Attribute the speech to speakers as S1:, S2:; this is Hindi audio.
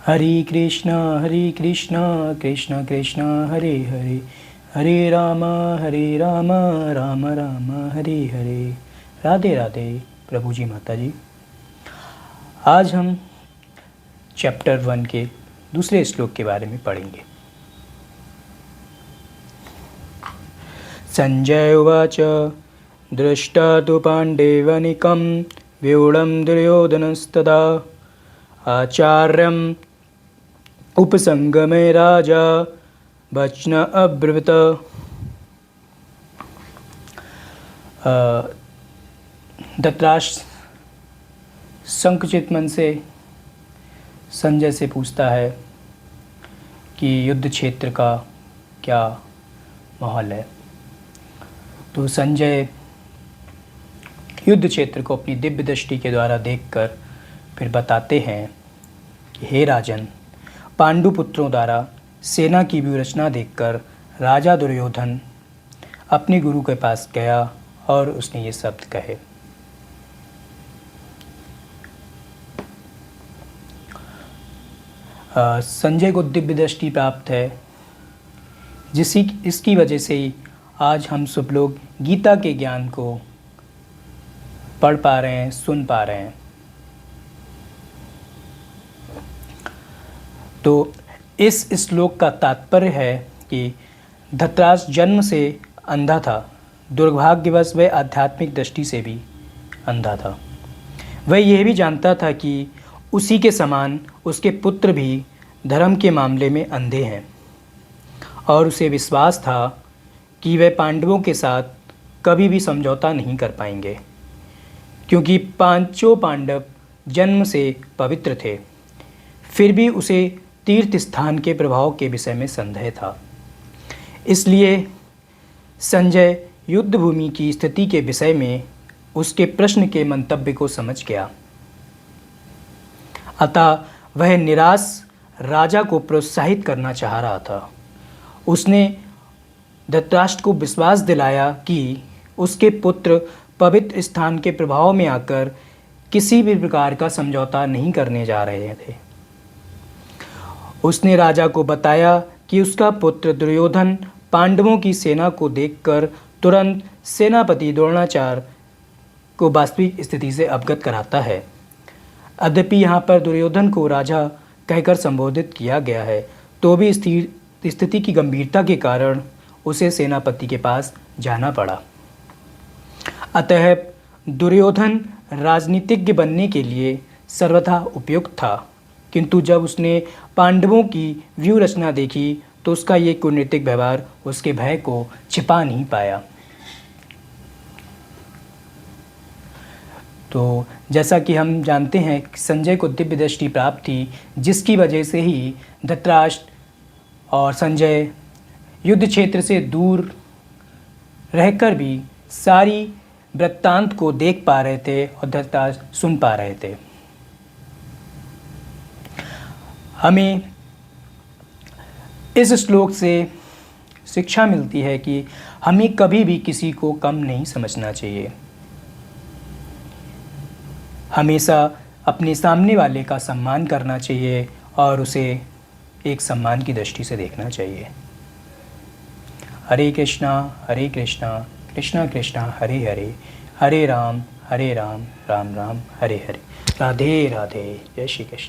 S1: हरे कृष्णा कृष्ण कृष्ण हरे हरे, हरे राम राम राम हरे हरे। राधे राधे प्रभु जी, माता जी। आज हम चैप्टर 1 के दूसरे श्लोक के बारे में पढ़ेंगे। संजय उवाच दृष्टा तु पाण्डवनिकं व्यूढं दुर्योधनस्तदा आचार्यम् उपसंगमे राजा वचन अब्रवीत। धृतराष्ट्र संकुचित मन से संजय से पूछता है कि युद्ध क्षेत्र का क्या माहौल है। तो संजय युद्ध क्षेत्र को अपनी दिव्य दृष्टि के द्वारा देखकर फिर बताते हैं कि हे राजन, पांडु पुत्रों द्वारा सेना की व्यूहरचना देखकर राजा दुर्योधन अपने गुरु के पास गया और उसने ये शब्द कहे। संजय को दिव्य दृष्टि प्राप्त है, इसकी वजह से ही आज हम सब लोग गीता के ज्ञान को पढ़ पा रहे हैं, सुन पा रहे हैं। तो इस श्लोक का तात्पर्य है कि धृतराष्ट्र जन्म से अंधा था, दुर्भाग्यवश वह आध्यात्मिक दृष्टि से भी अंधा था। वह यह भी जानता था कि उसी के समान उसके पुत्र भी धर्म के मामले में अंधे हैं, और उसे विश्वास था कि वह पांडवों के साथ कभी भी समझौता नहीं कर पाएंगे, क्योंकि पांचों पांडव जन्म से पवित्र थे। फिर भी उसे तीर्थ स्थान के प्रभाव के विषय में संदेह था। इसलिए संजय युद्ध भूमि की स्थिति के विषय में उसके प्रश्न के मंतव्य को समझ गया। अतः वह निराश राजा को प्रोत्साहित करना चाह रहा था। उसने धृतराष्ट्र को विश्वास दिलाया कि उसके पुत्र पवित्र स्थान के प्रभाव में आकर किसी भी प्रकार का समझौता नहीं करने जा रहे थे। उसने राजा को बताया कि उसका पुत्र दुर्योधन पांडवों की सेना को देखकर तुरंत सेनापति द्रोणाचार्य को वास्तविक स्थिति से अवगत कराता है। यद्यपि यहाँ पर दुर्योधन को राजा कहकर संबोधित किया गया है, तो भी स्थिति की गंभीरता के कारण उसे सेनापति के पास जाना पड़ा। अतः दुर्योधन राजनीतिज्ञ बनने के लिए सर्वथा उपयुक्त था, किंतु जब उसने पांडवों की व्यूह रचना देखी तो उसका ये कूटनीतिक व्यवहार उसके भय को छिपा नहीं पाया। तो जैसा कि हम जानते हैं कि संजय को दिव्य दृष्टि प्राप्त थी, जिसकी वजह से ही धृतराष्ट्र और संजय युद्ध क्षेत्र से दूर रहकर भी सारी वृत्तांत को देख पा रहे थे और धृतराष्ट्र सुन पा रहे थे। हमें इस श्लोक से शिक्षा मिलती है कि हमें कभी भी किसी को कम नहीं समझना चाहिए। हमेशा अपने सामने वाले का सम्मान करना चाहिए और उसे एक सम्मान की दृष्टि से देखना चाहिए। हरे कृष्णा कृष्णा कृष्णा हरे हरे, हरे राम राम राम हरे हरे। राधे राधे। जय श्री कृष्ण।